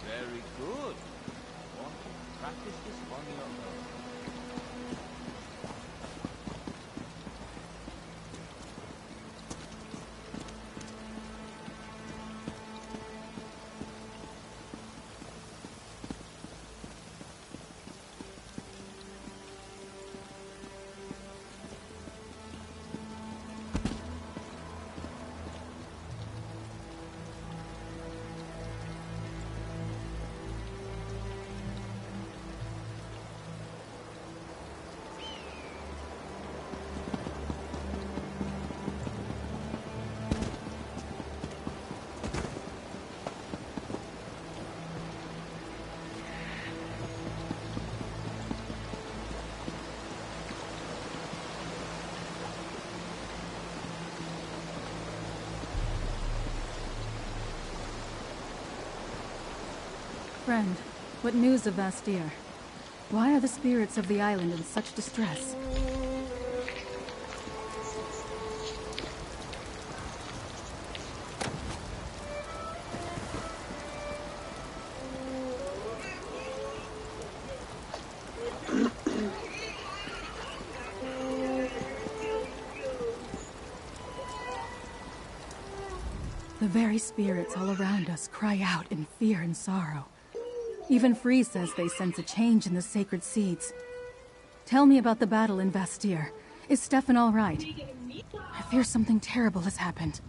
Very good. Want to practice this on your own. Friend, what news of Vastir? Why are the spirits of the island in such distress? The very spirits all around us cry out in fear and sorrow. Even Free says they sense a change in the sacred seeds. Tell me about the battle in Vastir. Is Stefan all right? I fear something terrible has happened.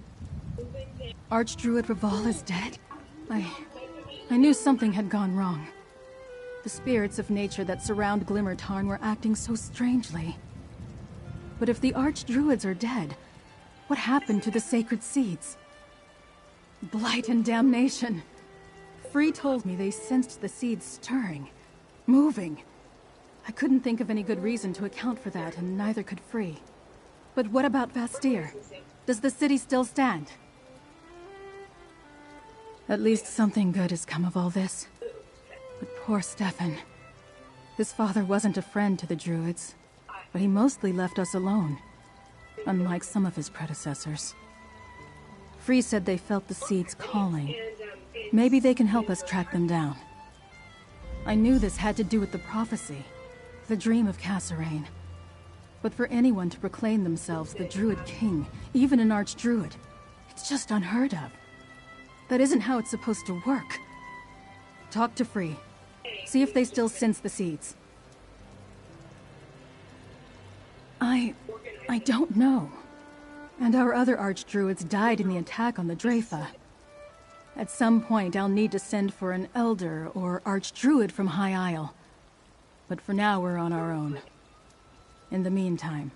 Archdruid Reval is dead? I knew something had gone wrong. The spirits of nature that surround Glimmer Tarn were acting so strangely. But if the Archdruids are dead, what happened to the sacred seeds? Blight and damnation. Free told me they sensed the seeds stirring, moving. I couldn't think of any good reason to account for that, and neither could Free. But what about Vastir? Does the city still stand? At least something good has come of all this. But poor Stefan. His father wasn't a friend to the Druids, but he mostly left us alone, unlike some of his predecessors. Free said they felt the seeds calling. Maybe they can help us track them down. I knew this had to do with the prophecy, the dream of Cassarain. But for anyone to proclaim themselves the Druid King, even an Archdruid, it's just unheard of. That isn't how it's supposed to work. Talk to Free. See if they still sense the seeds. I don't know. And our other Archdruids died in the attack on the Dreyfa. At some point, I'll need to send for an Elder or Archdruid from High Isle. But for now, we're on our own. In the meantime,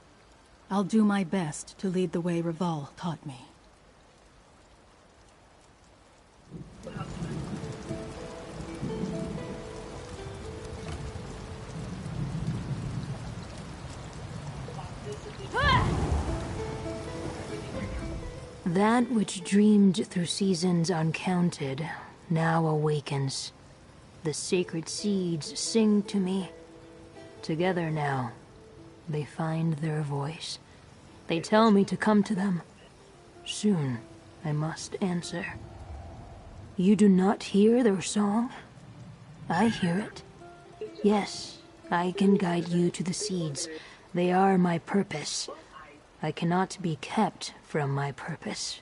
I'll do my best to lead the way Reval taught me. That which dreamed through seasons uncounted now awakens. The sacred seeds sing to me. Together now, they find their voice. They tell me to come to them. Soon, I must answer. You do not hear their song? I hear it. Yes, I can guide you to the seeds. They are my purpose. I cannot be kept from my purpose.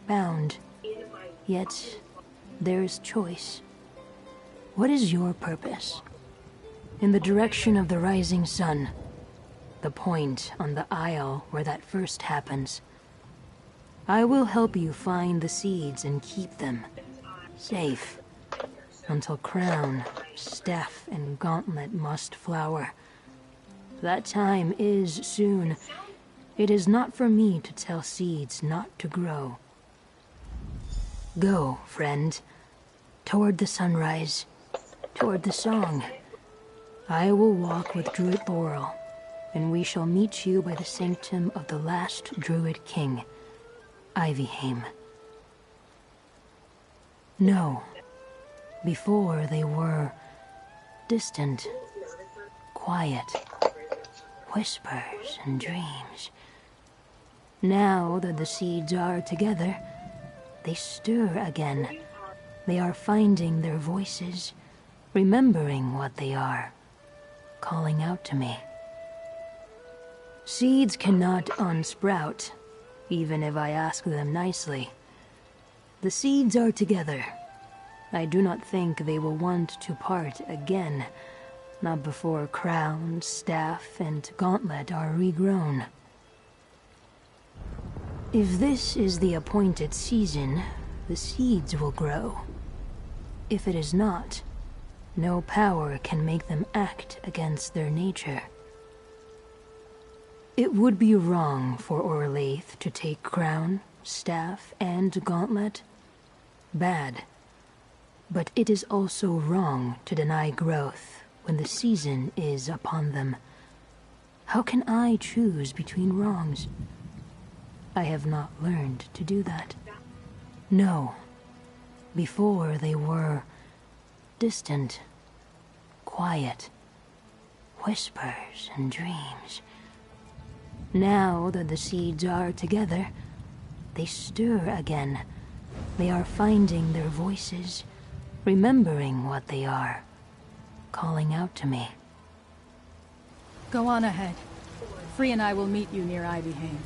Bound. Yet, there is choice. What is your purpose? In the direction of the rising sun, the point on the isle where that first happens. I will help you find the seeds and keep them safe until crown, staff, and gauntlet must flower. That time is soon. It is not for me to tell seeds not to grow. Go, friend, toward the sunrise, toward the song. I will walk with Druid Laurel, and we shall meet you by the sanctum of the last Druid King, Ivyheim. No, before they were distant, quiet, whispers and dreams. Now that the seeds are together, they stir again. They are finding their voices, remembering what they are, calling out to me. Seeds cannot unsprout, even if I ask them nicely. The seeds are together. I do not think they will want to part again, not before crown, staff, and gauntlet are regrown. If this is the appointed season, the seeds will grow. If it is not, no power can make them act against their nature. It would be wrong for Orlaith to take crown, staff, and gauntlet. Bad. But it is also wrong to deny growth when the season is upon them. How can I choose between wrongs? I have not learned to do that. No. Before they were distant, quiet, whispers and dreams. Now that the seeds are together, they stir again. They are finding their voices, remembering what they are, calling out to me. Go on ahead. Free and I will meet you near Ivyheim.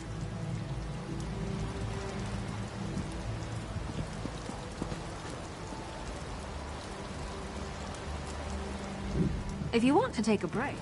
If you want to take a break.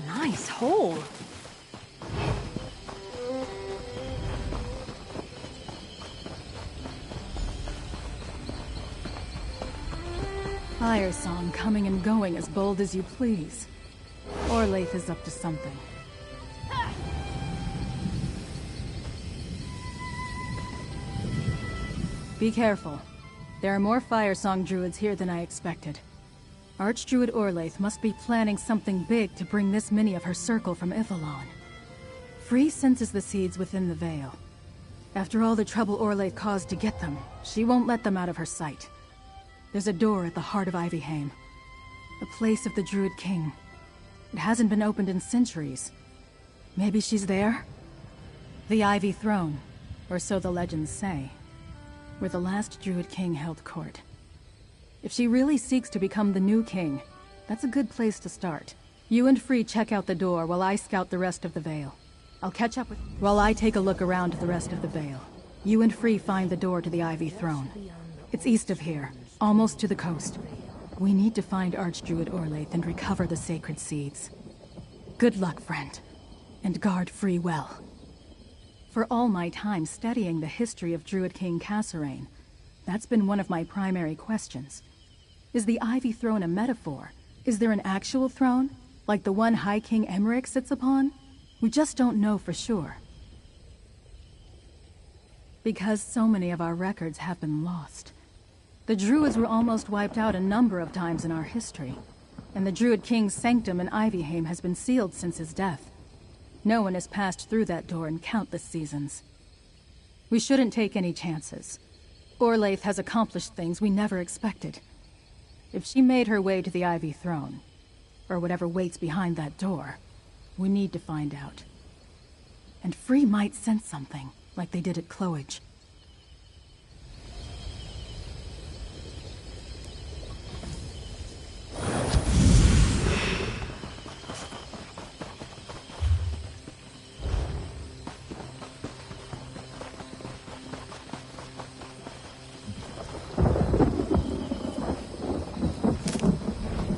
Nice hole. Fire song coming and going as bold as you please. Orlaith is up to something. Be careful. There are more fire song druids here than I expected. Archdruid Orlaith must be planning something big to bring this many of her circle from Ivalon. Free senses the seeds within the Veil. After all the trouble Orlaith caused to get them, she won't let them out of her sight. There's a door at the heart of Ivyheim. The place of the Druid King. It hasn't been opened in centuries. Maybe she's there? The Ivy Throne, or so the legends say, where the last Druid King held court. If she really seeks to become the new king, that's a good place to start. You and Free check out the door while I scout the rest of the Veil. I'll catch up with... While I take a look around the rest of the Veil, You and Free find the door to the Ivy Throne. It's east of here, almost to the coast. We need to find Archdruid Orlaith and recover the sacred seeds. Good luck, friend. And guard Free well. For all my time studying the history of Druid King Kasserine, that's been one of my primary questions. Is the Ivy Throne a metaphor? Is there an actual throne, like the one High King Emmerich sits upon? We just don't know for sure. Because so many of our records have been lost. The Druids were almost wiped out a number of times in our history, and the Druid King's sanctum in Ivyheim has been sealed since his death. No one has passed through that door in countless seasons. We shouldn't take any chances. Orlaith has accomplished things we never expected. If she made her way to the Ivy Throne, or whatever waits behind that door, we need to find out. And Free might sense something, like they did at Cloage.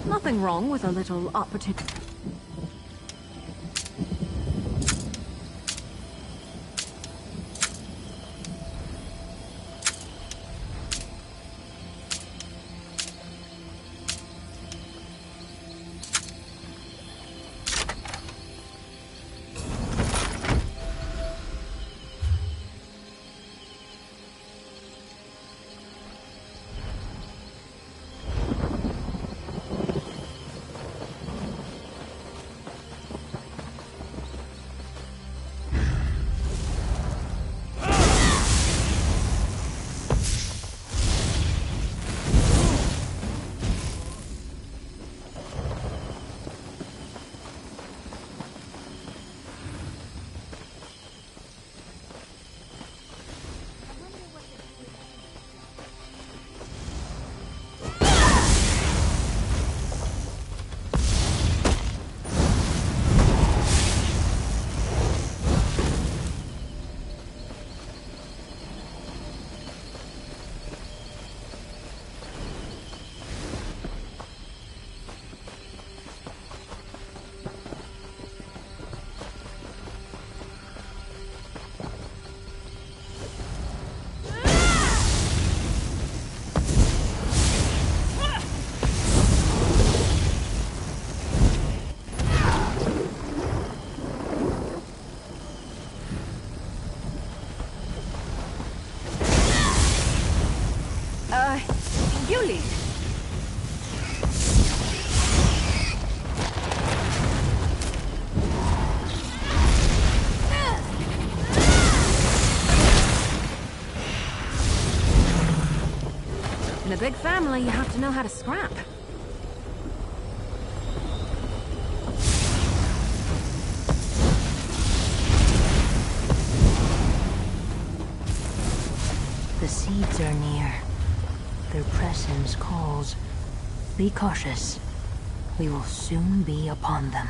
Nothing wrong with a little opportunity. You lead. In a big family, you have to know how to scrap. The seeds are near. Their presence calls. Be cautious. We will soon be upon them.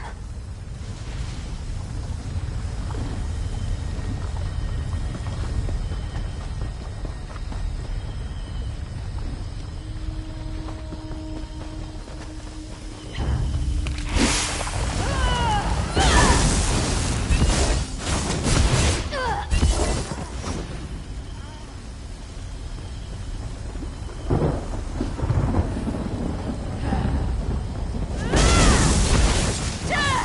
Yeah!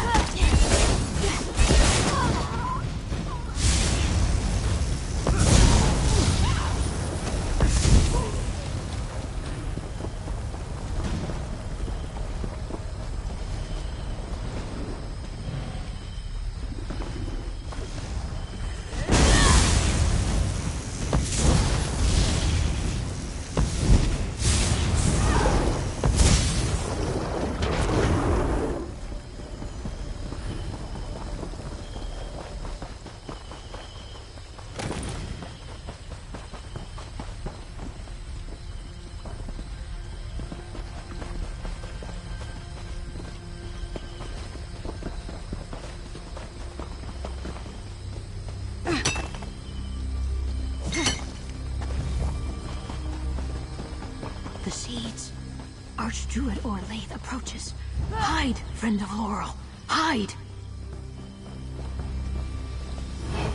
Archdruid Orlaith approaches. Hide, friend of Laurel. Hide!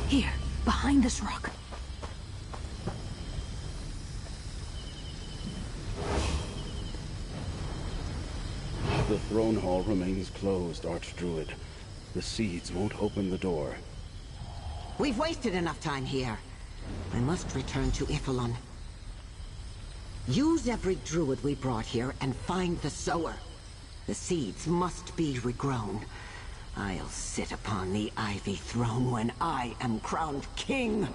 Here, behind this rock. The throne hall remains closed, Archdruid. The seeds won't open the door. We've wasted enough time here. I must return to Iphelon. Use every druid we brought here and find the sower. The seeds must be regrown. I'll sit upon the ivy throne when I am crowned king.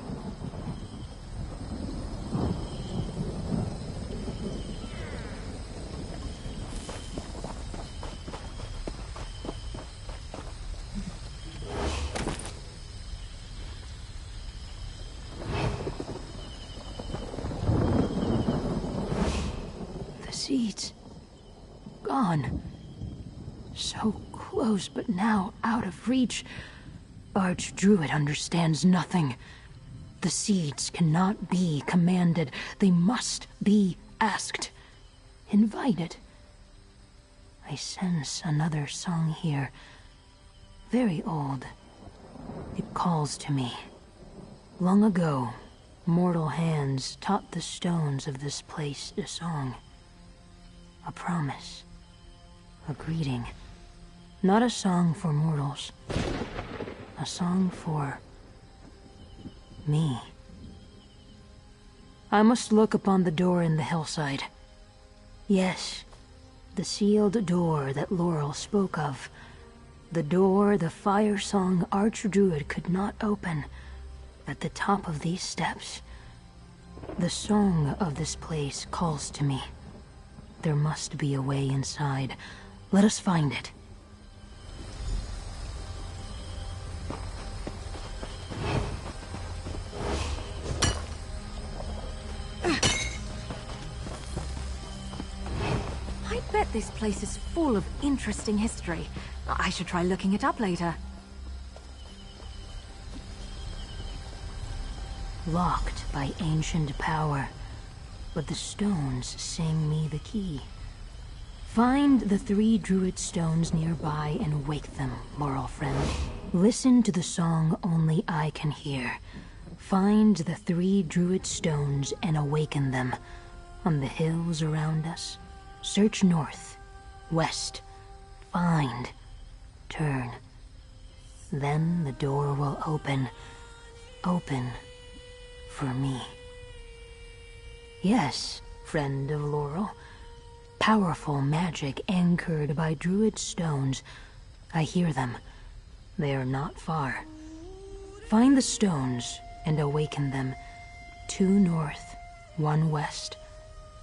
Seeds. Gone. So close, but now out of reach. Archdruid understands nothing. The seeds cannot be commanded. They must be asked. Invited. I sense another song here. Very old. It calls to me. Long ago, mortal hands taught the stones of this place a song. A promise. A greeting. Not a song for mortals. A song for... me. I must look upon the door in the hillside. Yes, the sealed door that Laurel spoke of. The door the fire-song Archdruid could not open. At the top of these steps. The song of this place calls to me. There must be a way inside. Let us find it. I bet this place is full of interesting history. I should try looking it up later. Locked by ancient power. But the stones sing me the key. Find the 3 druid stones nearby and wake them, moral friend. Listen to the song only I can hear. Find the 3 druid stones and awaken them. On the hills around us, search north, west, find, turn. Then the door will open. Open for me. Yes, friend of Laurel. Powerful magic anchored by druid stones. I hear them. They are not far. Find the stones and awaken them. 2 north, 1 west.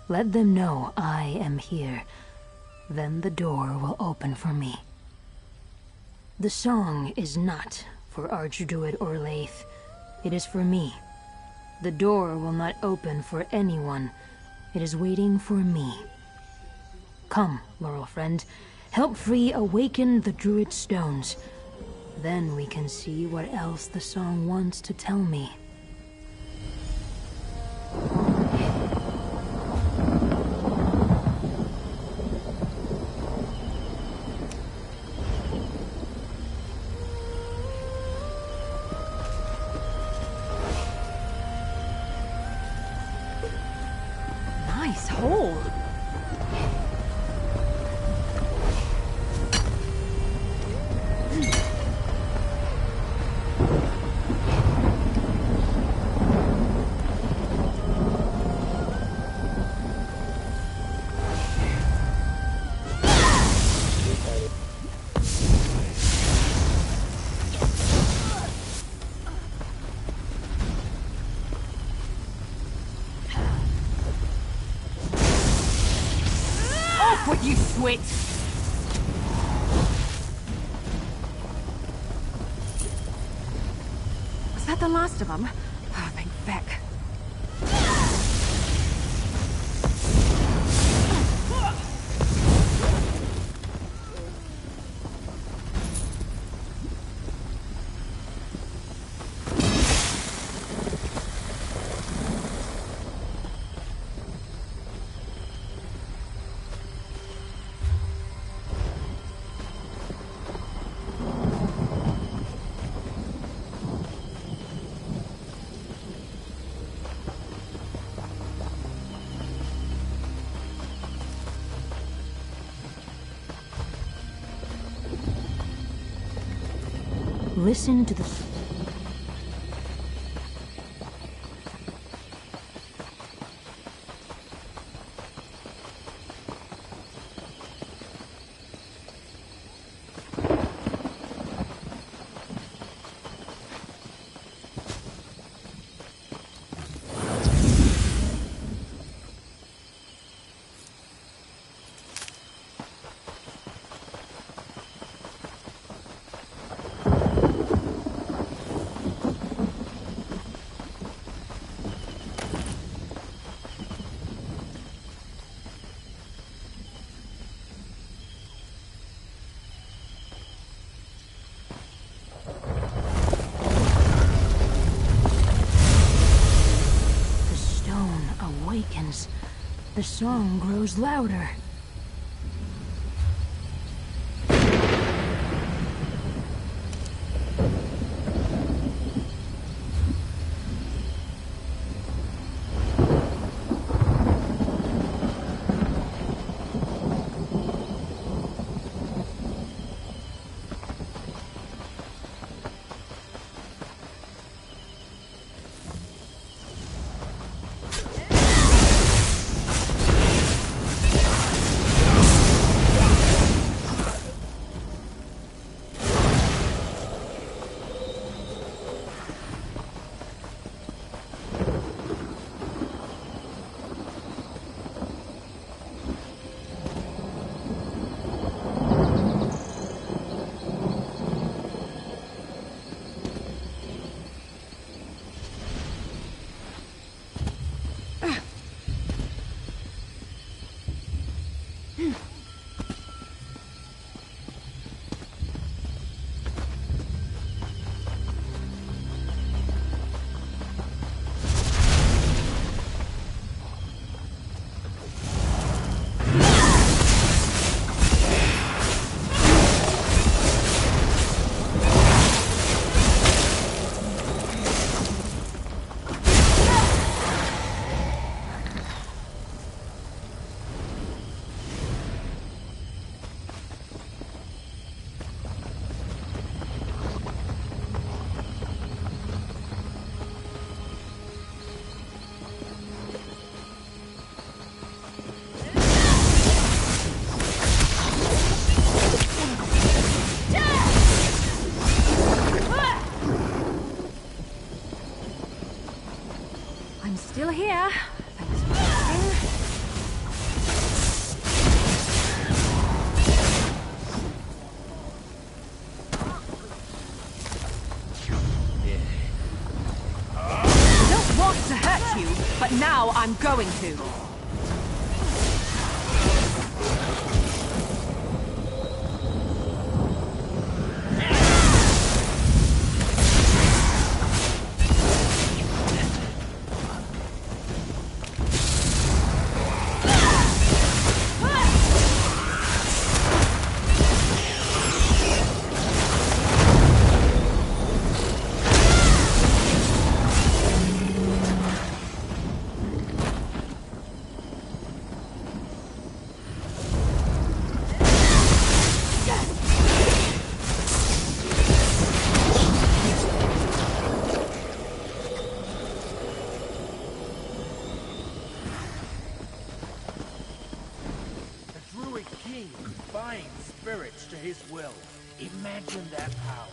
Let them know I am here. Then the door will open for me. The song is not for Archdruid Orlaith. It is for me. The door will not open for anyone. It is waiting for me. Come, Laurel friend. Help Free awaken the druid stones. Then we can see what else the song wants to tell me. Nice hole. What you switch? Was that the last of them? Oh, thank feck. Listen to the... awakens. The song grows louder. Still here. Thanks for asking. I don't want to hurt you, but now I'm going to. Spirits to his will. Imagine that power.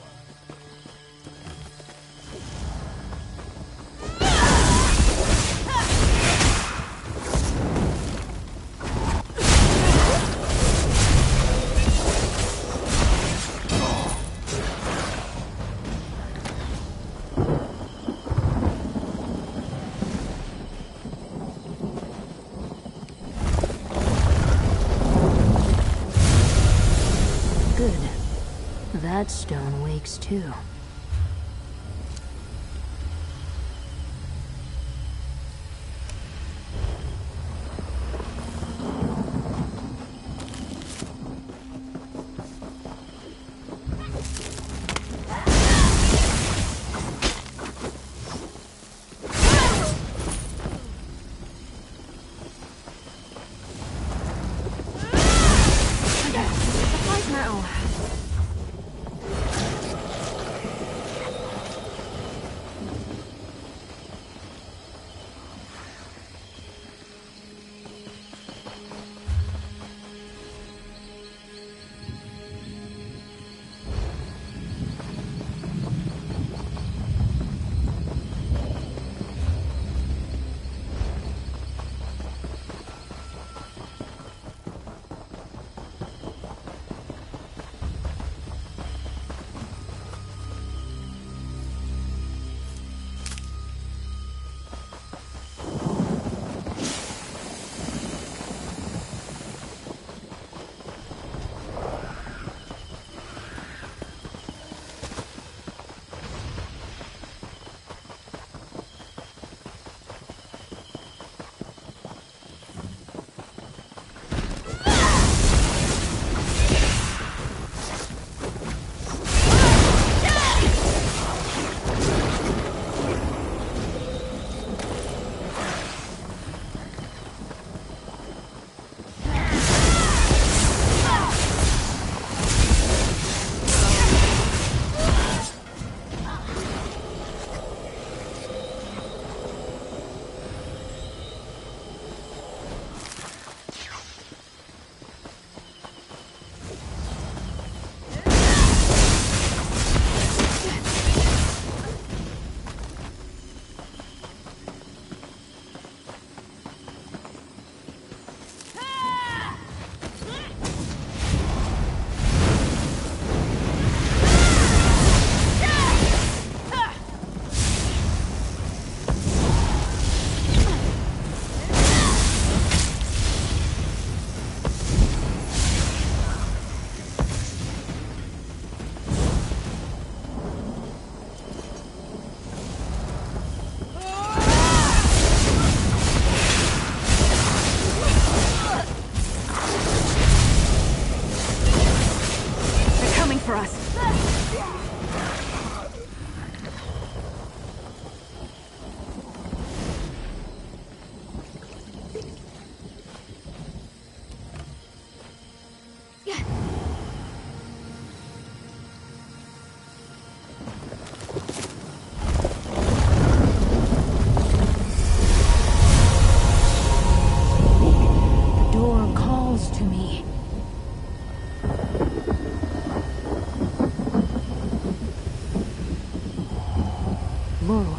That stone wakes too.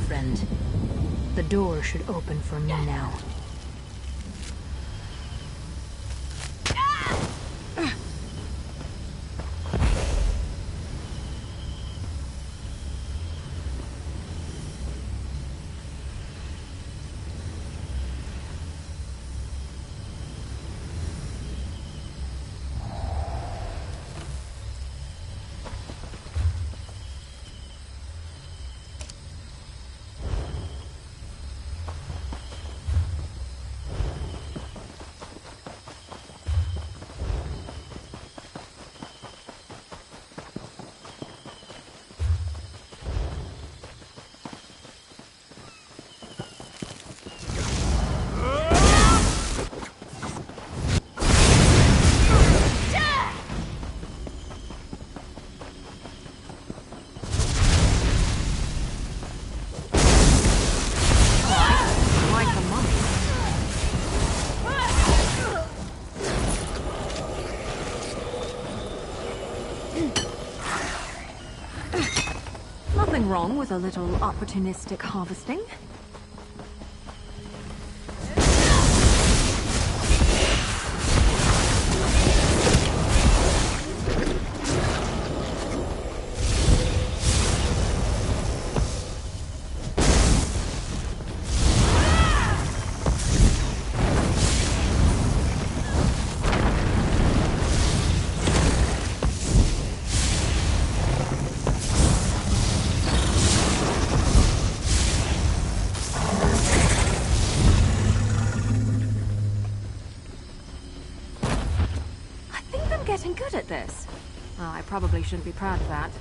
friend. The door should open for me now. Nothing wrong with a little opportunistic harvesting. Getting good at this. Oh, I probably shouldn't be proud of that.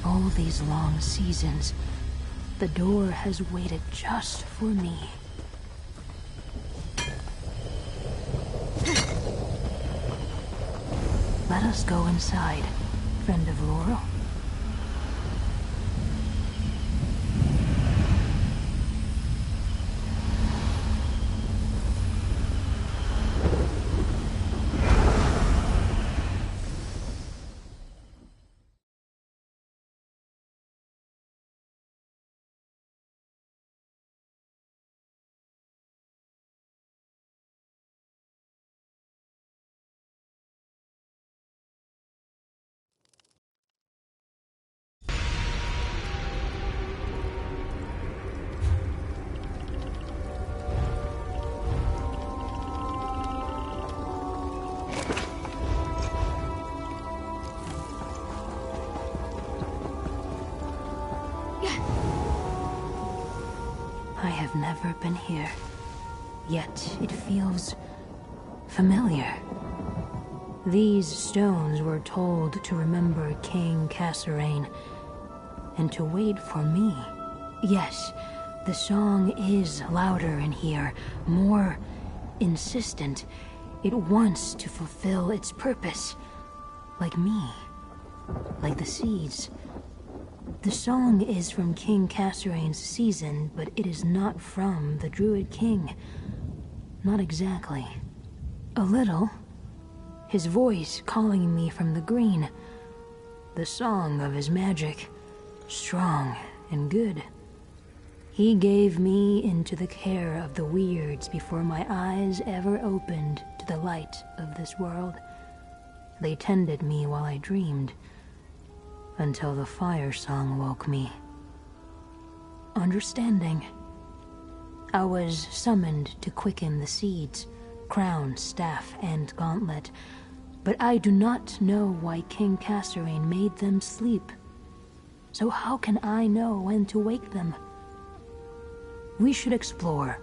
All these long seasons, the door has waited just for me. Let us go inside, friend of Laurel. I have never been here, yet it feels familiar. These stones were told to remember King Kasserine, and to wait for me. Yes, the song is louder in here, more insistent. It wants to fulfill its purpose, like me, like the seeds. The song is from King Kasserine's season, but it is not from the Druid King. Not exactly. A little. His voice calling me from the green. The song of his magic, strong and good. He gave me into the care of the weirds before my eyes ever opened to the light of this world. They tended me while I dreamed, until the fire song woke me. Understanding. I was summoned to quicken the seeds, crown, staff, and gauntlet, but I do not know why King Kasserine made them sleep. So how can I know when to wake them? We should explore.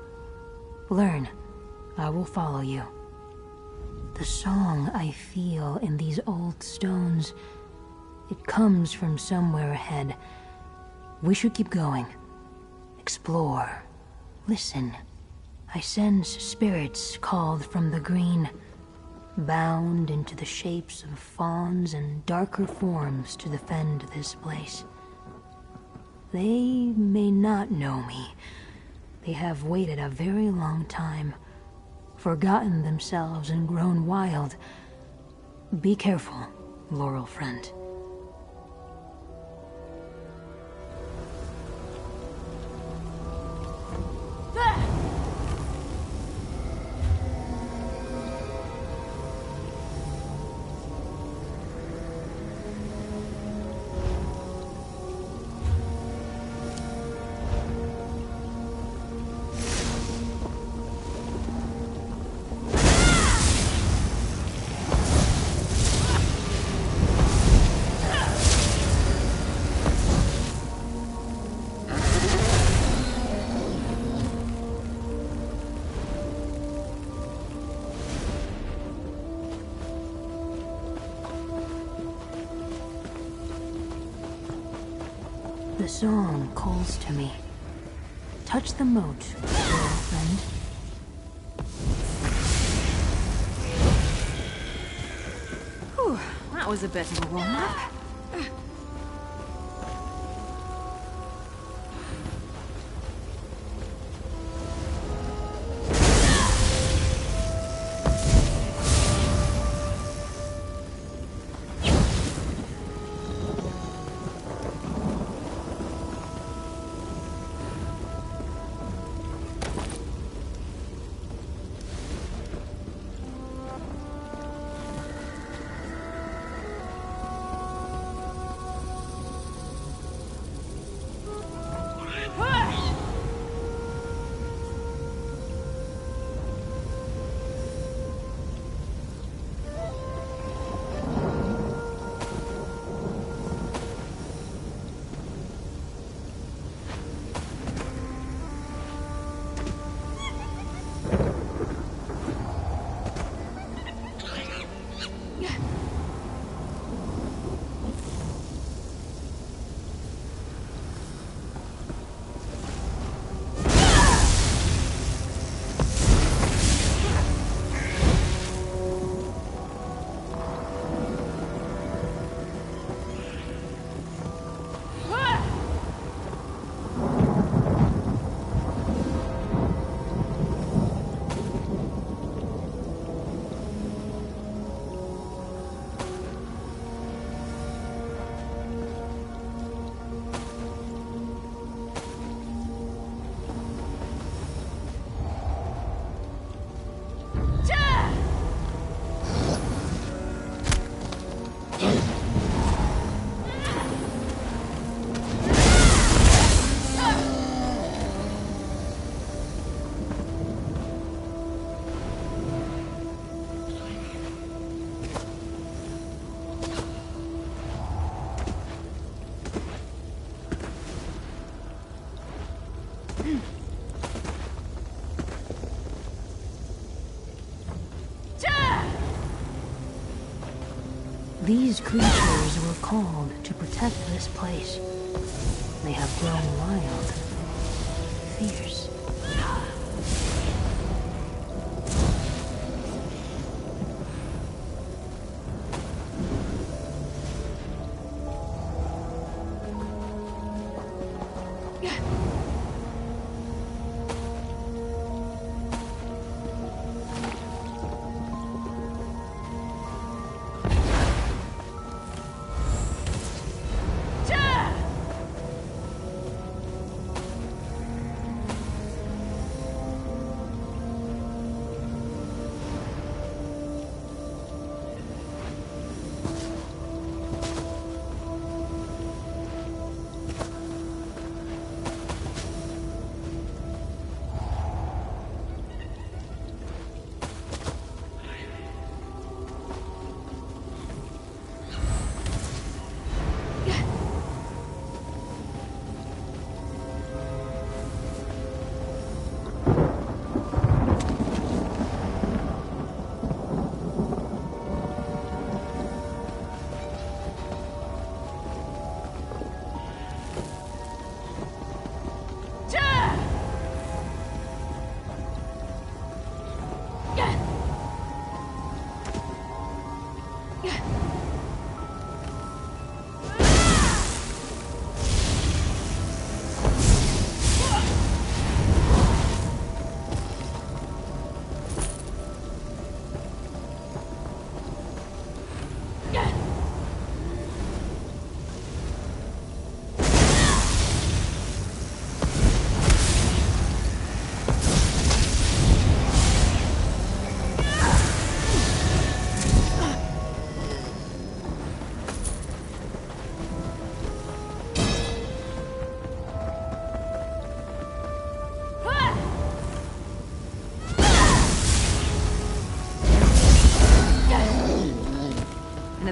Learn. I will follow you. The song I feel in these old stones, it comes from somewhere ahead. We should keep going. Explore. Listen. I sense spirits called from the green, bound into the shapes of fawns and darker forms to defend this place. They may not know me. They have waited a very long time, forgotten themselves and grown wild. Be careful, Laurel friend. The song calls to me. Touch the moat, little friend. Whew, that was a bit of a warm-up. These creatures were called to protect this place. They have grown wild, fierce.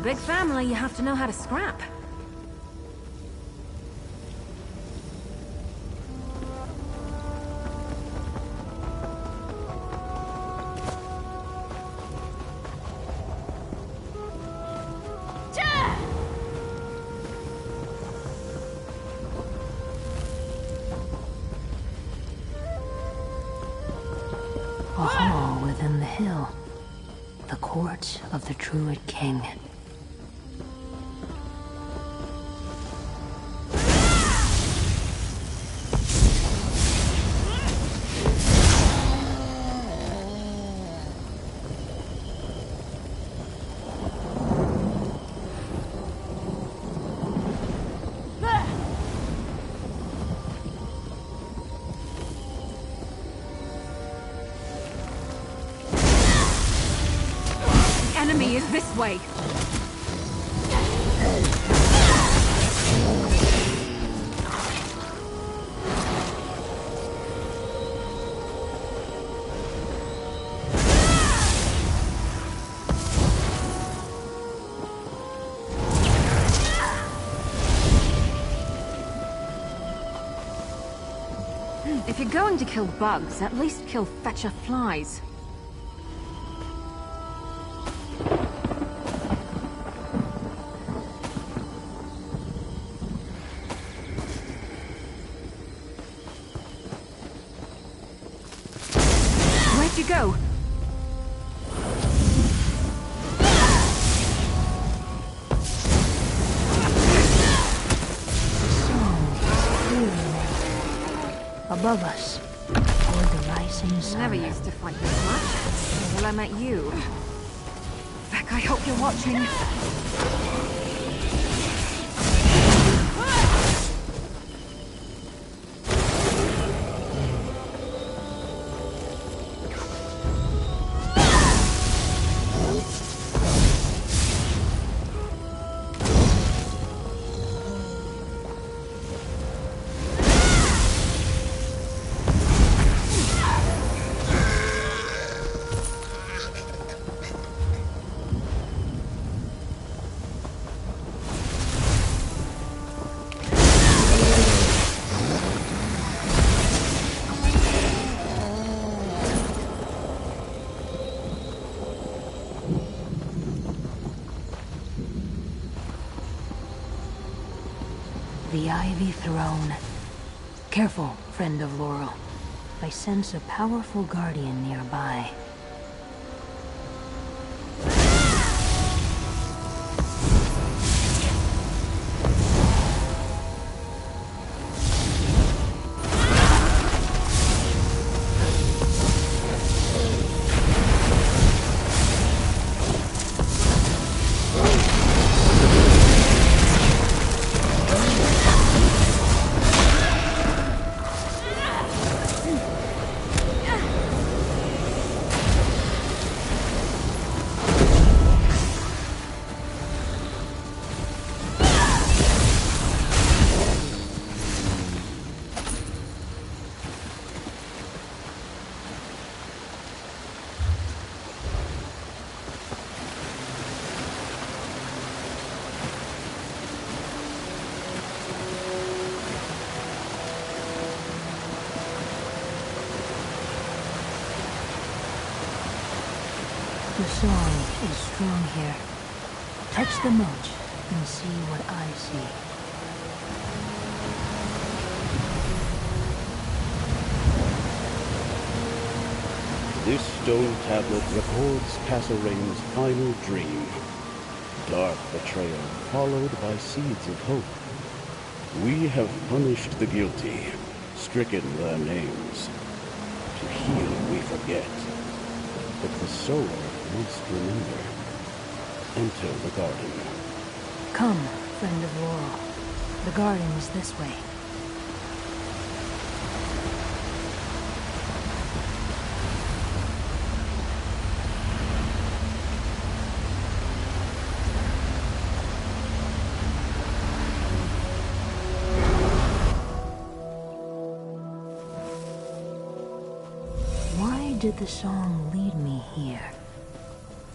big family, you have to know how to scrap. A hall within the hill. The court of the Druid King. Enemy is this way. If you're going to kill bugs, at least kill fetcher flies. Where'd you go? Above us, toward the rising sun. Never used to fight this much until I met you. Beck, I hope you're watching. The Ivy Throne. Careful, friend of Laurel. I sense a powerful guardian nearby. The song is strong here. Touch the note and see what I see. This stone tablet records Castlereagh's final dream. Dark betrayal, followed by seeds of hope. We have punished the guilty, stricken their names. To heal, we forget. But the soul must remember. Enter the garden. Come, friend of Laurel. The garden is this way. Why did the song lead me here?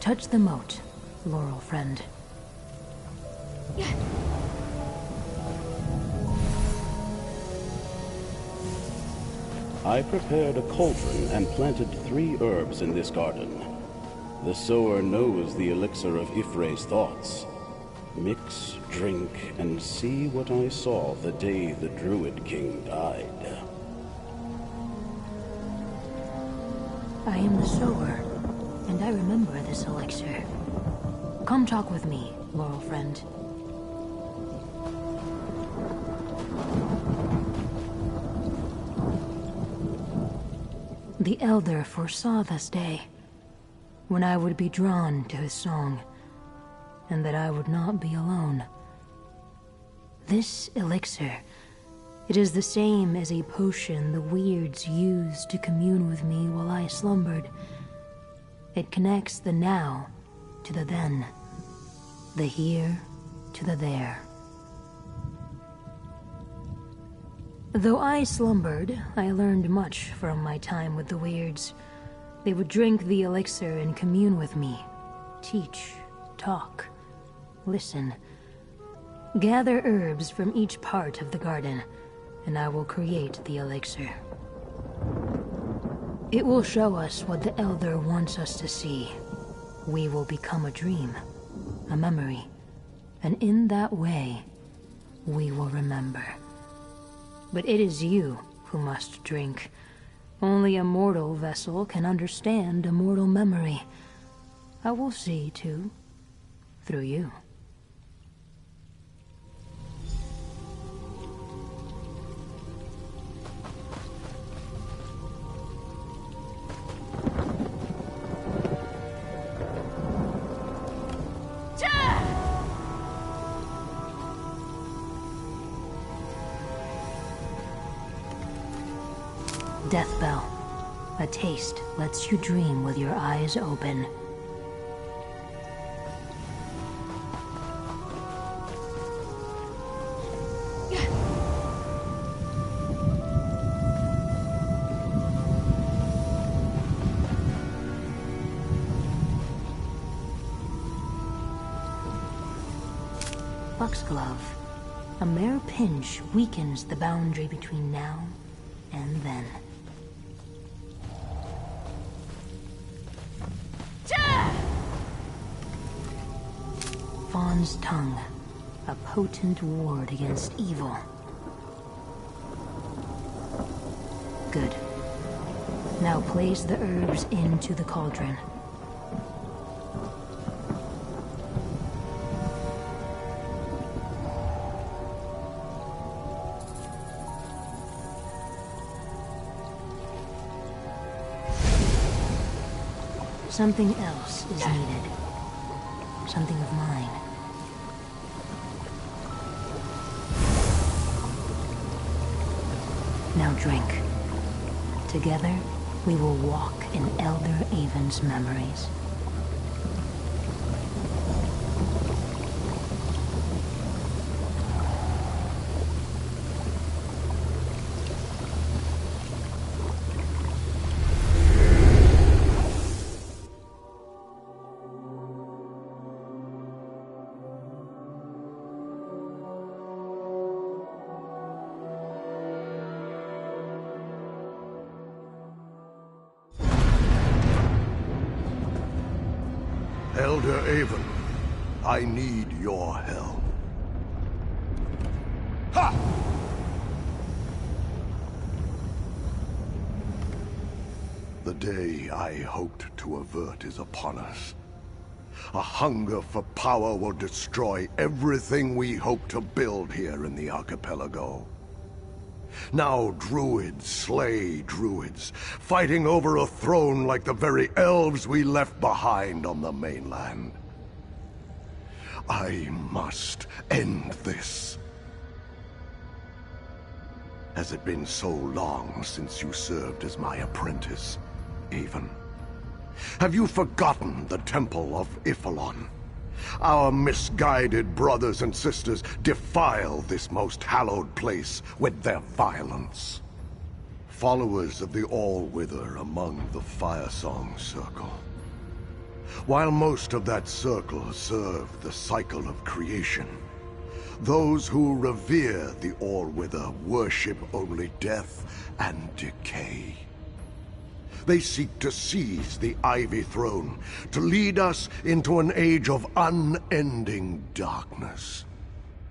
Touch the moat, Laurel friend. I prepared a cauldron and planted 3 herbs in this garden. The sower knows the elixir of Ifre's thoughts. Mix, drink, and see what I saw the day the Druid King died. I am the sower, and I remember this elixir. Come talk with me, Laurel friend. The Elder foresaw this day, when I would be drawn to his song, and that I would not be alone. This elixir, it is the same as a potion the weirds used to commune with me while I slumbered. It connects the now to the then, the here to the there. Though I slumbered, I learned much from my time with the weirds. They would drink the elixir and commune with me, teach, talk, listen. Gather herbs from each part of the garden, and I will create the elixir. It will show us what the Elder wants us to see. We will become a dream, a memory, and in that way, we will remember. But it is you who must drink. Only a mortal vessel can understand a mortal memory. I will see, too, through you. Death Bell. A taste lets you dream with your eyes open. Foxglove. A mere pinch weakens the boundary between now and then. Fawn's tongue, a potent ward against evil. Good. Now place the herbs into the cauldron. Something else is needed. Something of mine. Now drink. Together, we will walk in Elder Avon's memories. Elder Avon, I need your help. Ha! The day I hoped to avert is upon us. A hunger for power will destroy everything we hope to build here in the archipelago. Now druids slay druids, fighting over a throne like the very elves we left behind on the mainland. I must end this. Has it been so long since you served as my apprentice, Avon? Have you forgotten the Temple of Iphalon? Our misguided brothers and sisters defile this most hallowed place with their violence. Followers of the All-Wither among the Firesong Circle. While most of that circle serve the cycle of creation, Those who revere the All-Wither worship only death and decay. They seek to seize the Ivy Throne, to lead us into an age of unending darkness.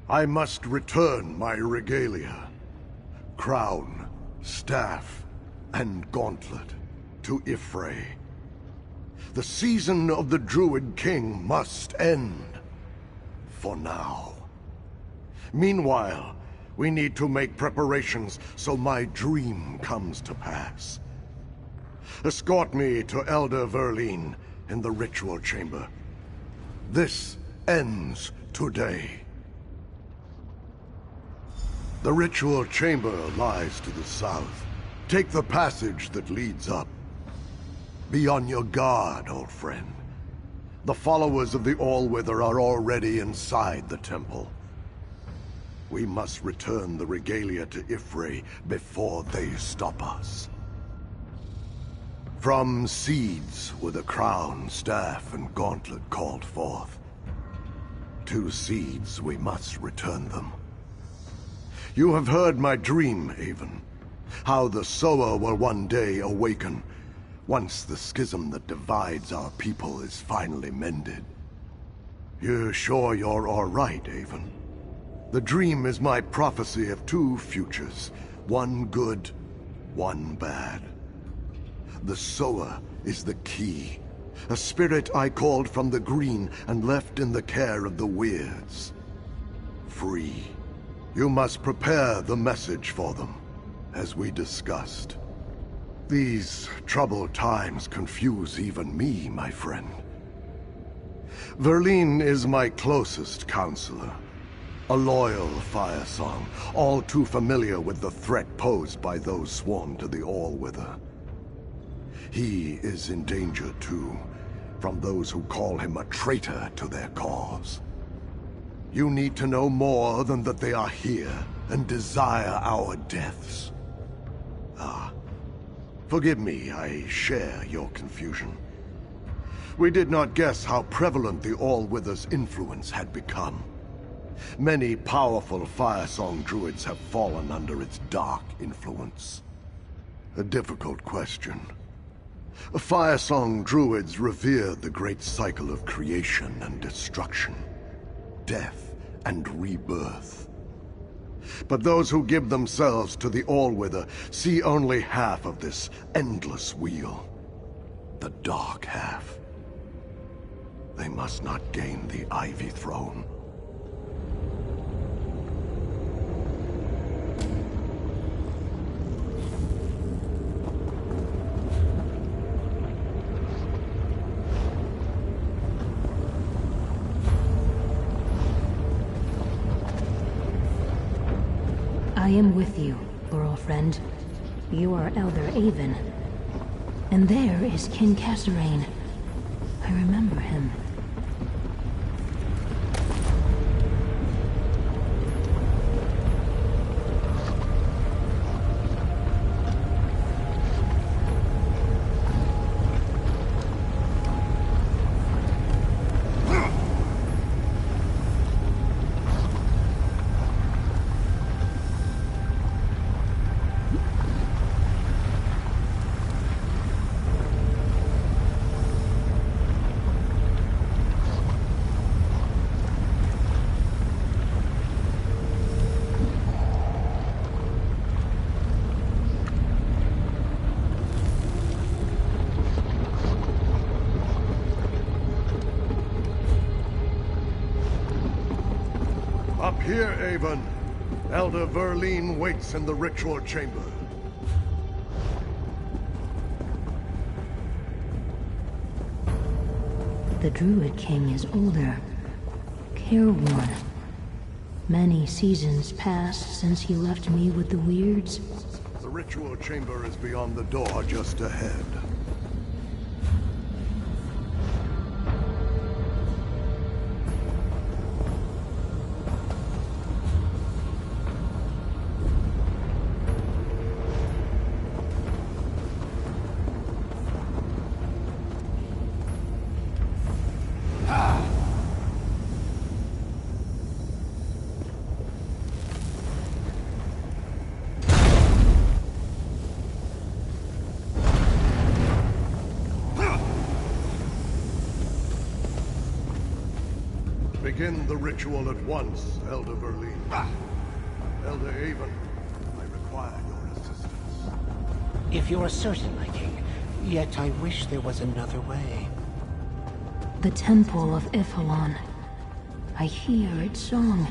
I must return my regalia, crown, staff, and gauntlet to Y'ffre. The season of the Druid King must end, for now. Meanwhile, we need to make preparations so my dream comes to pass. Escort me to Elder Verlin in the ritual chamber. This ends today. The ritual chamber lies to the south. Take the passage that leads up. Be on your guard, old friend. The followers of the All-Wither are already inside the temple. We must return the regalia to Y'ffre before they stop us. From seeds were the crown, staff, and gauntlet called forth. To seeds we must return them. You have heard my dream, Avon. How the sower will one day awaken, once the schism that divides our people is finally mended. You're sure you're all right, Avon? The dream is my prophecy of two futures, one good, one bad. The sower is the key, a spirit I called from the green and left in the care of the weirds. Free. You must prepare the message for them, as we discussed. These troubled times confuse even me, my friend. Verlin is my closest counselor. A loyal fire song, all too familiar with the threat posed by those sworn to the All-Wither. He is in danger too, from those who call him a traitor to their cause. You need to know more than that they are here and desire our deaths. Ah, forgive me, I share your confusion. We did not guess how prevalent the All-Wither's influence had become. Many powerful Firesong druids have fallen under its dark influence. A difficult question. Firesong druids revere the great cycle of creation and destruction, death and rebirth. But those who give themselves to the All-Wither see only half of this endless wheel. The dark half. They must not gain the Ivy Throne. I am with you, Burl friend. You are Elder Avon. And there is King Kasserine. I remember him. Up here, Avon. Elder Verlin waits in the ritual chamber. The Druid King is older, careworn. Many seasons passed since he left me with the Weirds. The ritual chamber is beyond the door just ahead. Begin the ritual at once, Elder Verlin. Elder Avon, I require your assistance. If you are certain, my king, yet I wish there was another way. The Temple of Ifalon. I hear its song,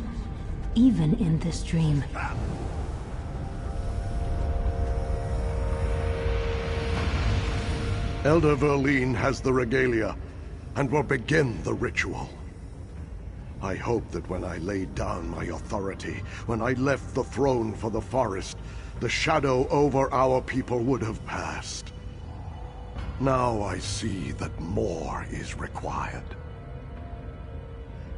even in this dream. Elder Verlin has the regalia, and will begin the ritual. I hope that when I laid down my authority, when I left the throne for the forest, the shadow over our people would have passed. Now I see that more is required.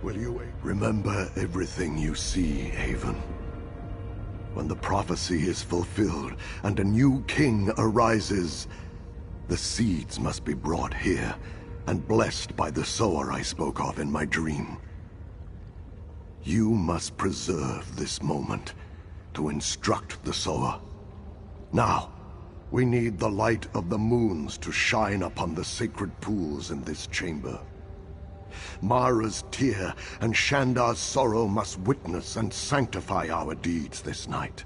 Will you remember everything you see, Avon? When the prophecy is fulfilled and a new king arises, the seeds must be brought here and blessed by the sower I spoke of in my dream. You must preserve this moment to instruct the sower. Now, we need the light of the moons to shine upon the sacred pools in this chamber. Mara's tear and Shandar's sorrow must witness and sanctify our deeds this night.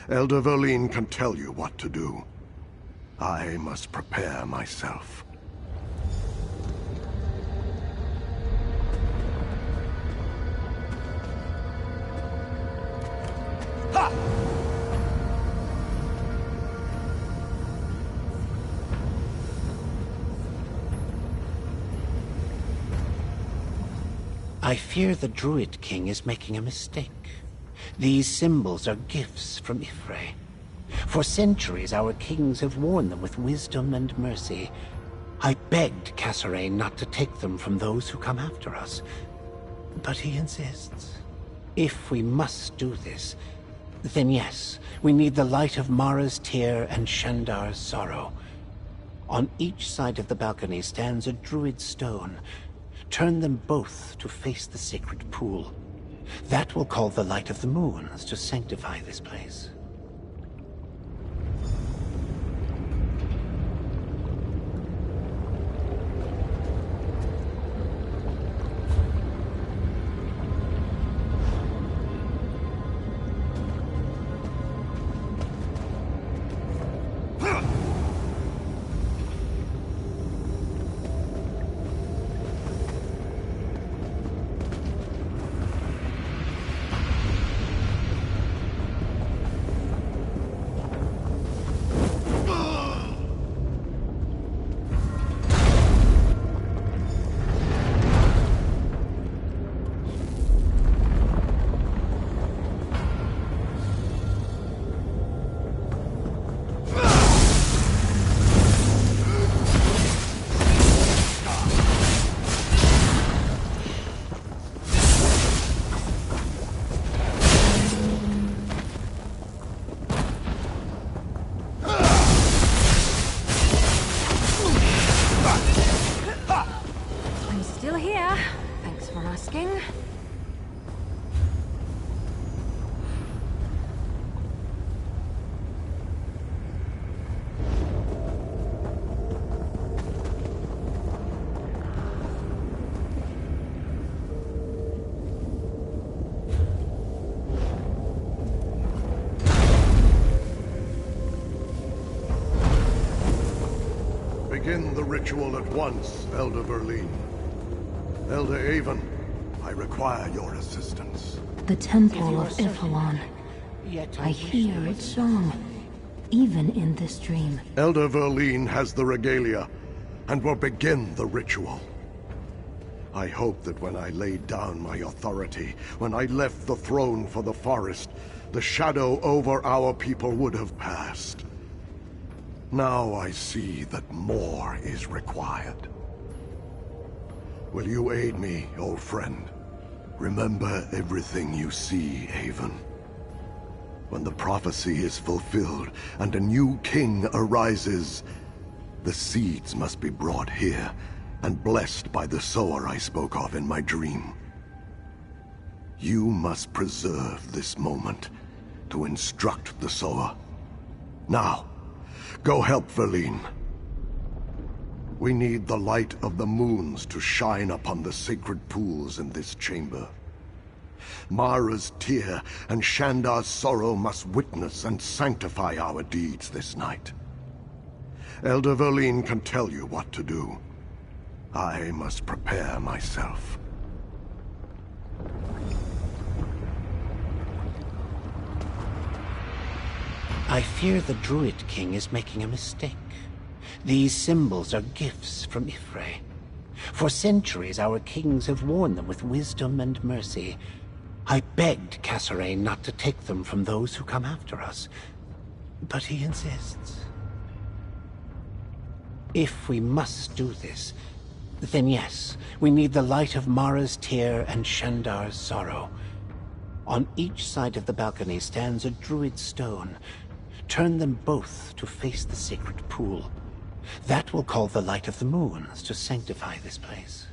Elder Verlin can tell you what to do. I must prepare myself. I fear the Druid King is making a mistake. These symbols are gifts from Ifre. For centuries, our kings have worn them with wisdom and mercy. I begged Kasserine not to take them from those who come after us, but he insists. If we must do this, then yes, we need the light of Mara's tear and Shandar's sorrow. On each side of the balcony stands a druid stone. Turn them both to face the sacred pool. That will call the light of the moons to sanctify this place. Begin the ritual at once, Elder Verlin. Elder Avon, I require your assistance. The Temple of Ifalon. I hear its song, even in this dream. Elder Verlin has the regalia, and will begin the ritual. I hope that when I laid down my authority, when I left the throne for the forest, the shadow over our people would have passed. Now I see that more is required. Will you aid me, old friend? Remember everything you see, Avon. When the prophecy is fulfilled and a new king arises, the seeds must be brought here and blessed by the sower I spoke of in my dream. You must preserve this moment to instruct the sower. Now, go help Verlin. We need the light of the moons to shine upon the sacred pools in this chamber. Mara's tear and Shandar's sorrow must witness and sanctify our deeds this night. Elder Verlene can tell you what to do. I must prepare myself. I fear the Druid King is making a mistake. These symbols are gifts from Ifre. For centuries, our kings have worn them with wisdom and mercy. I begged Kasserine not to take them from those who come after us, but he insists. If we must do this, then yes, we need the light of Mara's tear and Shandar's sorrow. On each side of the balcony stands a druid stone. Turn them both to face the sacred pool. That will call the light of the moons to sanctify this place.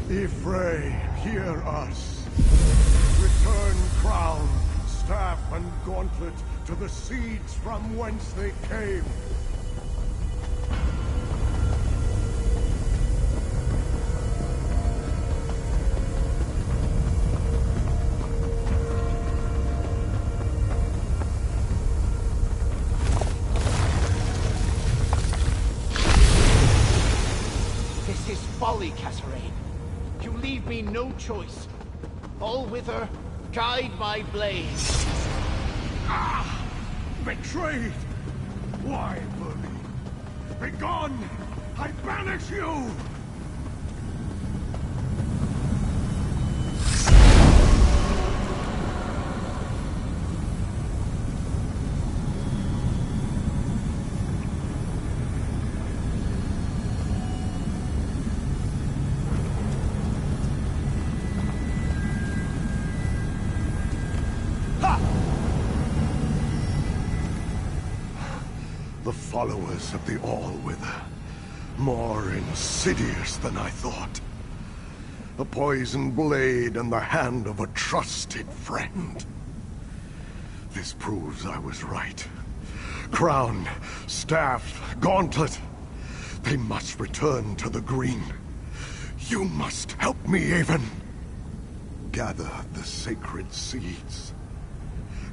Ifre, hear us. Return crown, staff, and gauntlet to the seeds from whence they came. This is folly, Kasserine. You leave me no choice. All wither, guide my blade. Ah! Betrayed! Why, Verlene? Begone! I banish you! The followers of the All-Wither. More insidious than I thought. A poisoned blade in the hand of a trusted friend. This proves I was right. Crown, staff, gauntlet. They must return to the green. You must help me, Avon. Gather the sacred seeds.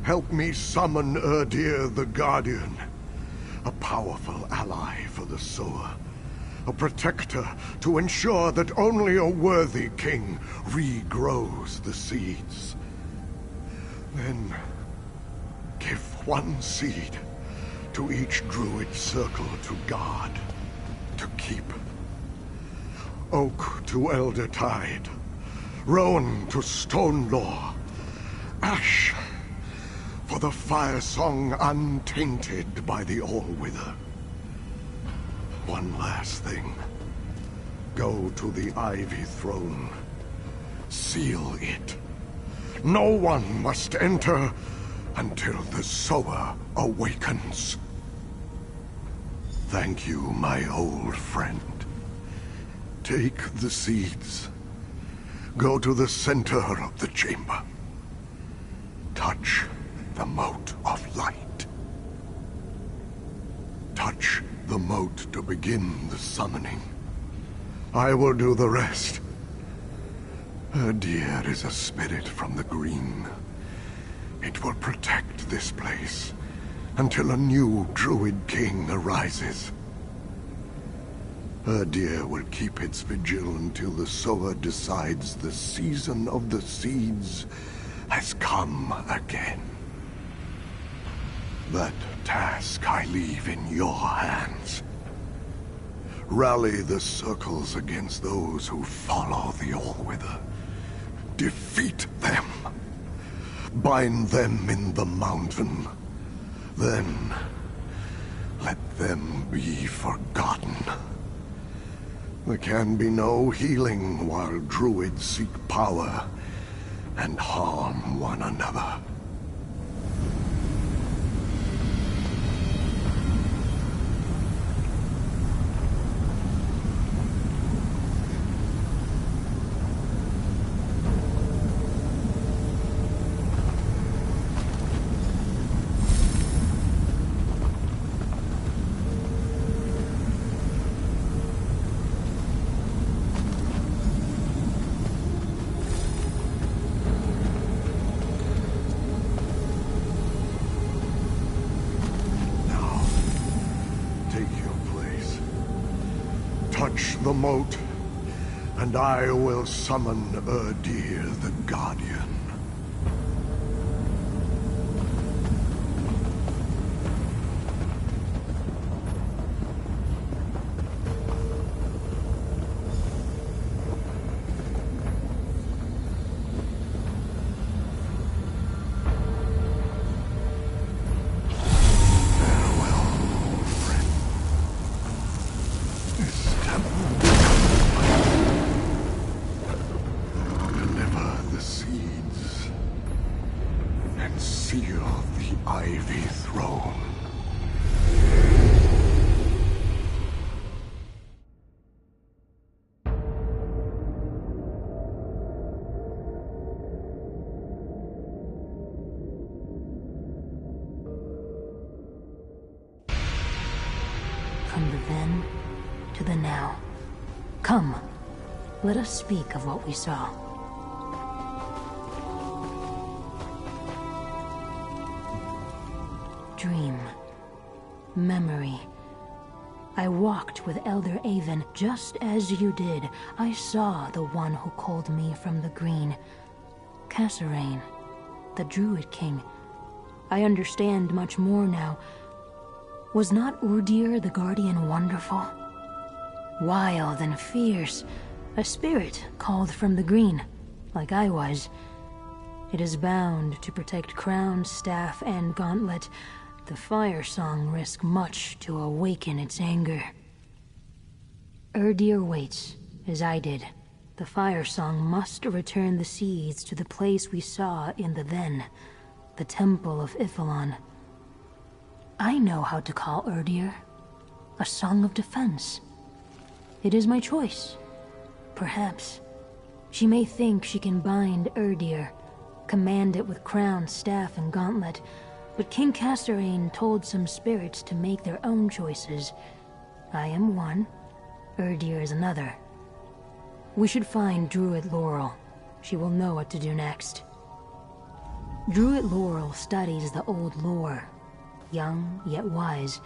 Help me summon Erdir the Guardian. A powerful ally for the sower. A protector to ensure that only a worthy king regrows the seeds. Then, give one seed to each druid circle to guard, to keep. Oak to Elder Tide. Rowan to Stone Law. Ash for the fire song untainted by the All-Wither. One last thing. Go to the Ivy Throne. Seal it. No one must enter until the Sower awakens. Thank you, my old friend. Take the seeds. Go to the center of the chamber. Touch the mote of light. Touch the mote to begin the summoning. I will do the rest. Deer is a spirit from the green. It will protect this place until a new druid king arises. Deer will keep its vigil until the sower decides the season of the seeds has come again. That task I leave in your hands. Rally the circles against those who follow the All-Wither. Defeat them. Bind them in the mountain. Then, let them be forgotten. There can be no healing while druids seek power and harm one another. Touch the moat, and I will summon Erdir the Guardian. Seal the Ivy Throne. From the then to the now. Come, let us speak of what we saw. Dream. Memory. I walked with Elder Avon just as you did. I saw the one who called me from the green. Kasserine, the Druid King. I understand much more now. Was not Erdir the Guardian wonderful? Wild and fierce. A spirit called from the green, like I was. It is bound to protect crown, staff, and gauntlet. The fire song risks much to awaken its anger. Erdir waits, as I did. The fire song must return the seeds to the place we saw in the then, the Temple of Ifilon. I know how to call Erdir a song of defense. It is my choice. Perhaps she may think she can bind Erdir, command it with crown, staff, and gauntlet. But King Kasserine told some spirits to make their own choices. I am one, Erdir is another. We should find Druid Laurel. She will know what to do next. Druid Laurel studies the old lore, young yet wise.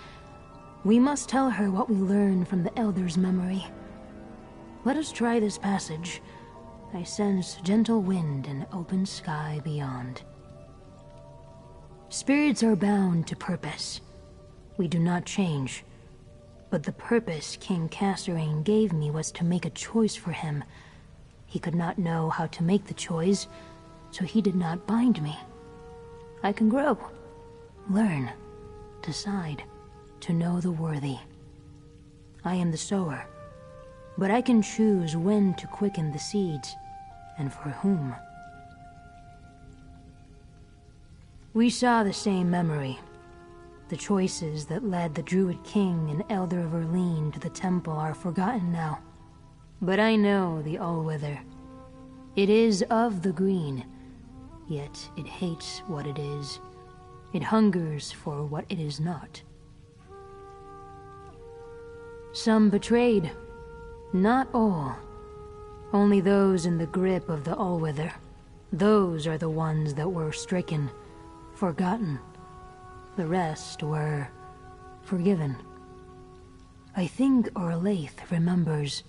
We must tell her what we learned from the Elder's memory. Let us try this passage. I sense gentle wind and open sky beyond. Spirits are bound to purpose. We do not change. But the purpose King Kasserine gave me was to make a choice for him. He could not know how to make the choice, so he did not bind me. I can grow, learn, decide, to know the worthy. I am the sower, but I can choose when to quicken the seeds, and for whom. We saw the same memory. The choices that led the Druid King and Elder of Erleen to the temple are forgotten now. But I know the Allwither. It is of the green, yet it hates what it is. It hungers for what it is not. Some betrayed. Not all. Only those in the grip of the Allwither. Those are the ones that were stricken, forgotten. The rest were forgiven. I think Orlaith remembers,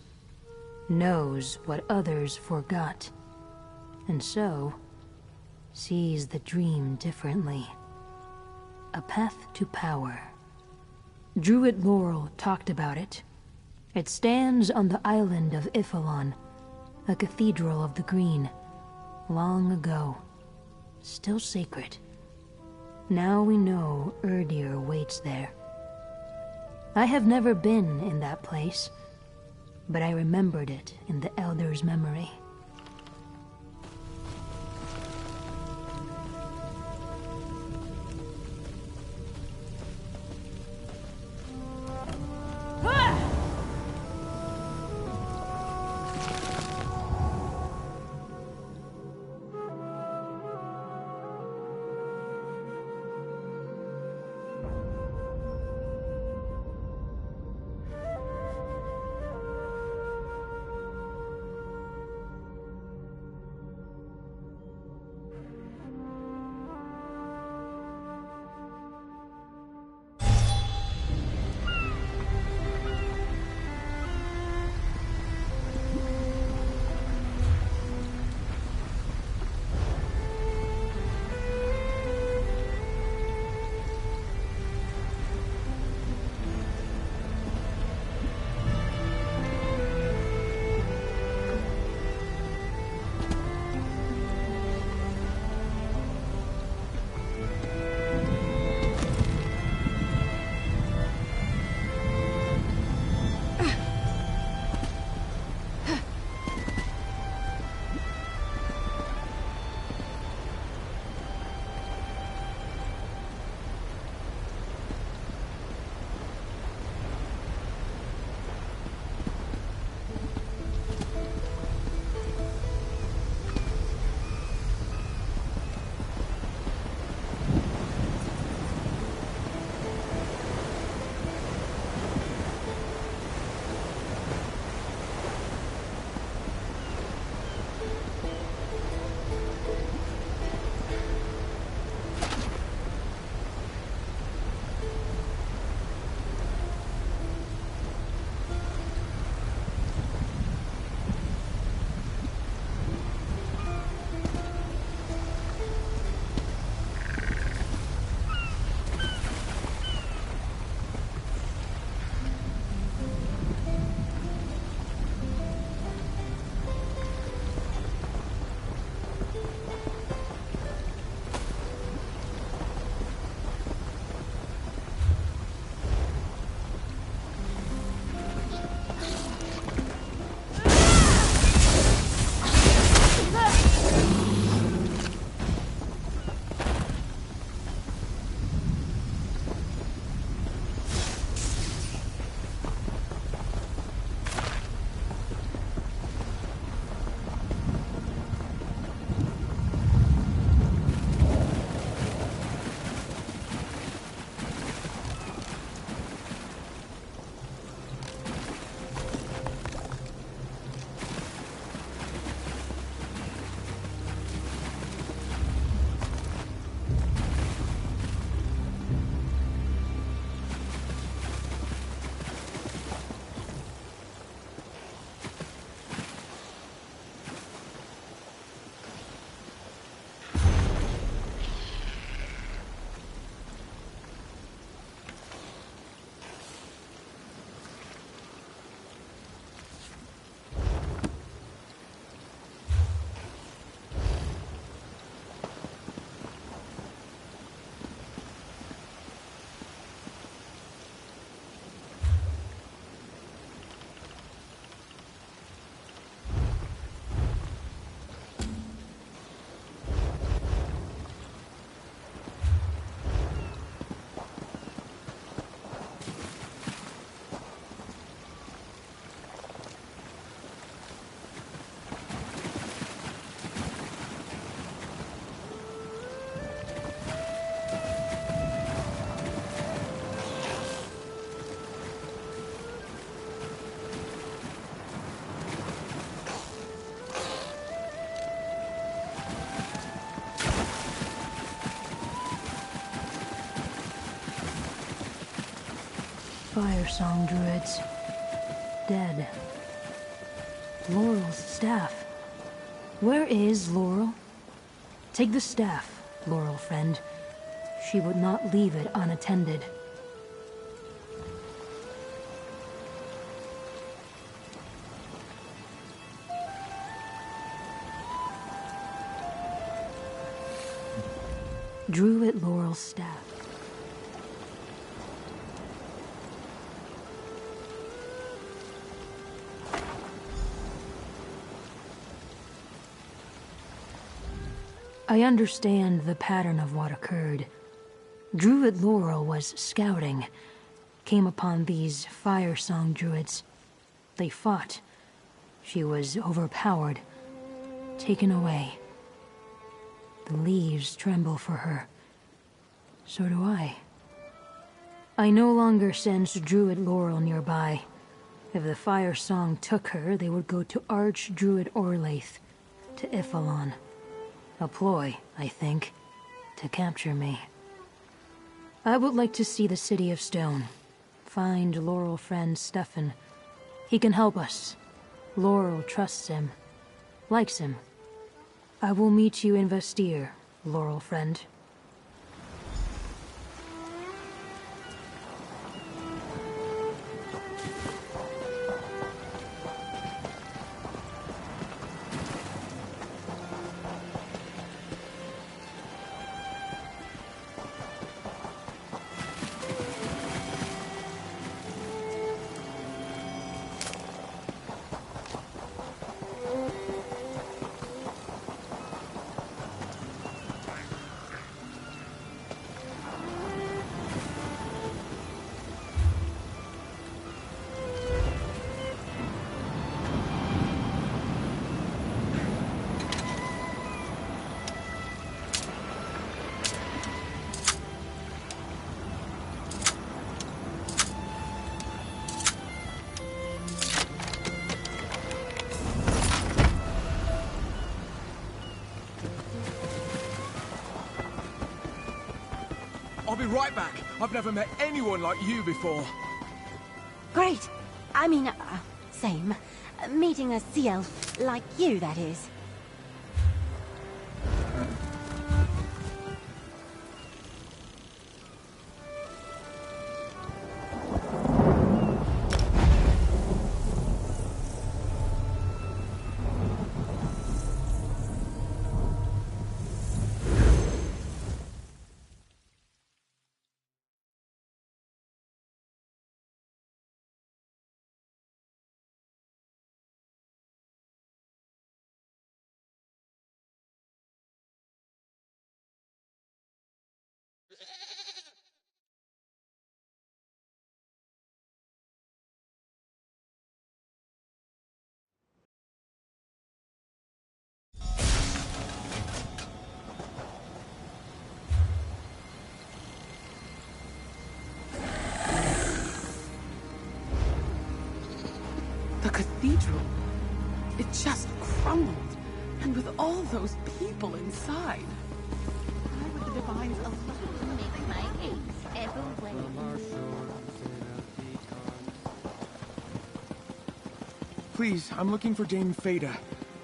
knows what others forgot, and so sees the dream differently. A path to power. Druid Laurel talked about it. It stands on the island of Ifalon, a cathedral of the green, long ago, still sacred. Now we know Erdir waits there. I have never been in that place, but I remembered it in the Elder's memory. Fire Song druids. Dead. Laurel's staff. Where is Laurel? Take the staff, Laurel friend. She would not leave it unattended. Druid Laurel's staff. I understand the pattern of what occurred. Druid Laurel was scouting, came upon these Fire Song druids. They fought. She was overpowered, taken away. The leaves tremble for her. So do I. I no longer sense Druid Laurel nearby. If the Fire Song took her, they would go to Archdruid Orlaith, to Ifalon. A ploy, I think, to capture me. I would like to see the City of Stone. Find Laurel friend Stefan. He can help us. Laurel trusts him. Likes him. I will meet you in Vestir, Laurel friend. I'll be right back. I've never met anyone like you before. Great. I mean, same. Meeting a sea elf like you, that is. The cathedral. It just crumbled. And with all those people inside. Why would the divines allow me my aims ever way? Please, I'm looking for Dame Fada.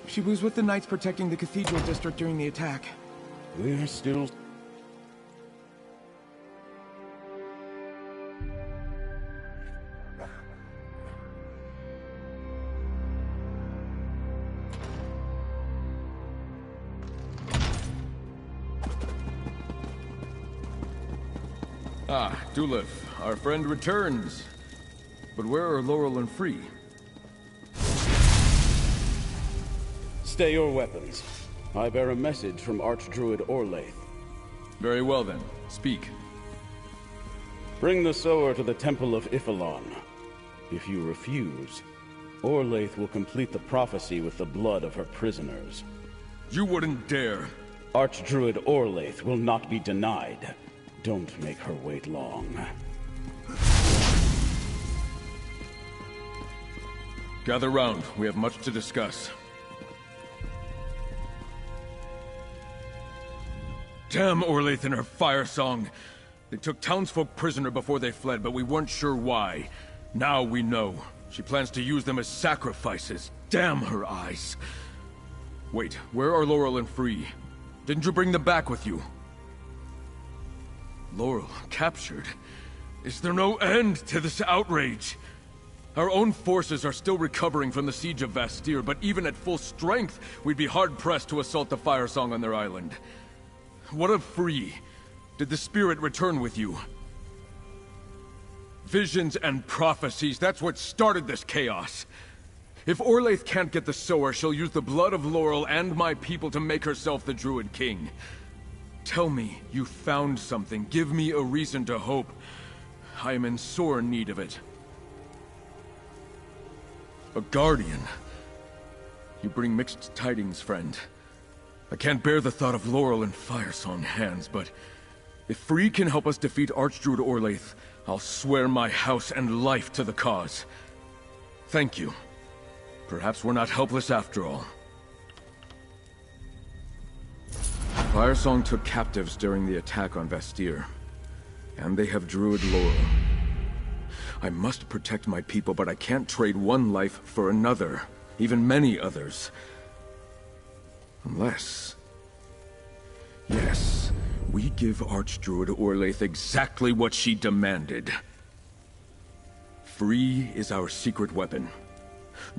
She was with the knights protecting the cathedral district during the attack. We're still... Ah, Dulif, our friend returns. But where are Laurel and Free? Stay your weapons. I bear a message from Archdruid Orlaith. Very well then. Speak. Bring the sower to the Temple of Ifalon. If you refuse, Orlaith will complete the prophecy with the blood of her prisoners. You wouldn't dare. Archdruid Orlaith will not be denied. Don't make her wait long. Gather round. We have much to discuss. Damn Orlaith and her fire song. They took townsfolk prisoner before they fled, but we weren't sure why. Now we know. She plans to use them as sacrifices. Damn her eyes. Wait, where are Laurel and Free? Didn't you bring them back with you? Laurel, captured? Is there no end to this outrage? Our own forces are still recovering from the siege of Vastir, but even at full strength, we'd be hard-pressed to assault the Firesong on their island. What of Free? Did the spirit return with you? Visions and prophecies, that's what started this chaos. If Orlaith can't get the Sower, she'll use the blood of Laurel and my people to make herself the Druid King. Tell me you found something. Give me a reason to hope. I am in sore need of it. A guardian. You bring mixed tidings, friend. I can't bear the thought of Laurel in Firesong hands, but if Free can help us defeat Archdruid Orlaith, I'll swear my house and life to the cause. Thank you. Perhaps we're not helpless after all. Firesong took captives during the attack on Vastir, and they have Druid Laurel. I must protect my people, but I can't trade one life for another, even many others. Unless... yes, we give Archdruid Orlaith exactly what she demanded. Free is our secret weapon.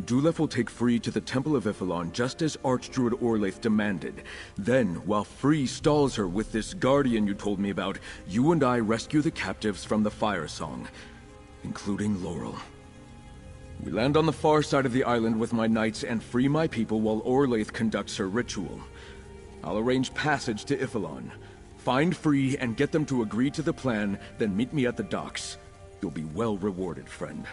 Dulef will take Free to the Temple of Ifilon just as Archdruid Orlaith demanded. Then, while Free stalls her with this guardian you told me about, you and I rescue the captives from the Firesong, including Laurel. We land on the far side of the island with my knights and free my people while Orlaith conducts her ritual. I'll arrange passage to Ifilon. Find Free and get them to agree to the plan, then meet me at the docks. You'll be well rewarded, friend.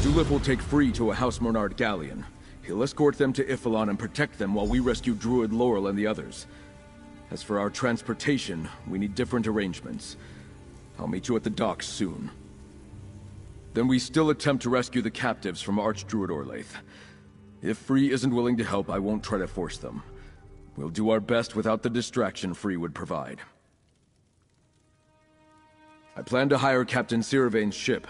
Dulef will take Free to a House Monard galleon. He'll escort them to Ifilon and protect them while we rescue Druid Laurel and the others. As for our transportation, we need different arrangements. I'll meet you at the docks soon. Then we still attempt to rescue the captives from Archdruid Orlaith. If Free isn't willing to help, I won't try to force them. We'll do our best without the distraction Free would provide. I plan to hire Captain Siravain's ship.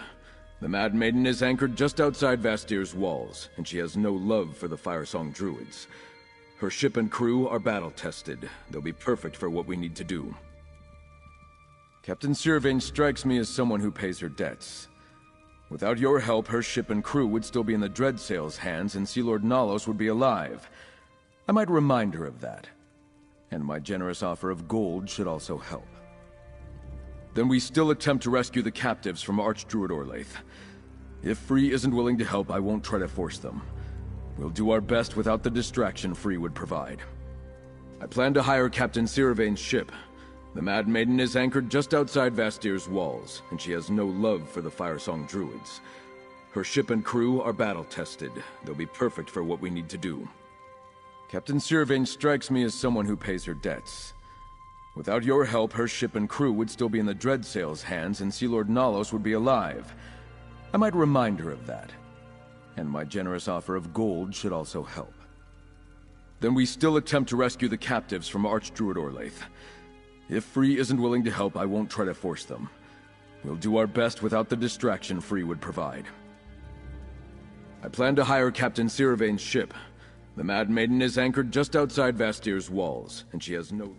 The Mad Maiden is anchored just outside Vastir's walls, and she has no love for the Firesong Druids. Her ship and crew are battle-tested. They'll be perfect for what we need to do. Captain Siravain strikes me as someone who pays her debts. Without your help, her ship and crew would still be in the Dreadsail's hands, and Sea Lord Nalos would be alive. I might remind her of that. And my generous offer of gold should also help. Then we still attempt to rescue the captives from Archdruid Orlaith. If Free isn't willing to help, I won't try to force them. We'll do our best without the distraction Free would provide. I plan to hire Captain Siravain's ship. The Mad Maiden is anchored just outside Vastir's walls, and she has no love for the Firesong Druids. Her ship and crew are battle-tested. They'll be perfect for what we need to do. Captain Siravain strikes me as someone who pays her debts. Without your help, her ship and crew would still be in the Dreadsail's hands, and Sea Lord Nalos would be alive. I might remind her of that. And my generous offer of gold should also help. Then we still attempt to rescue the captives from Archdruid Orlaith. If Free isn't willing to help, I won't try to force them. We'll do our best without the distraction Free would provide. I plan to hire Captain Siravain's ship. The Mad Maiden is anchored just outside Vastir's walls, and she has no...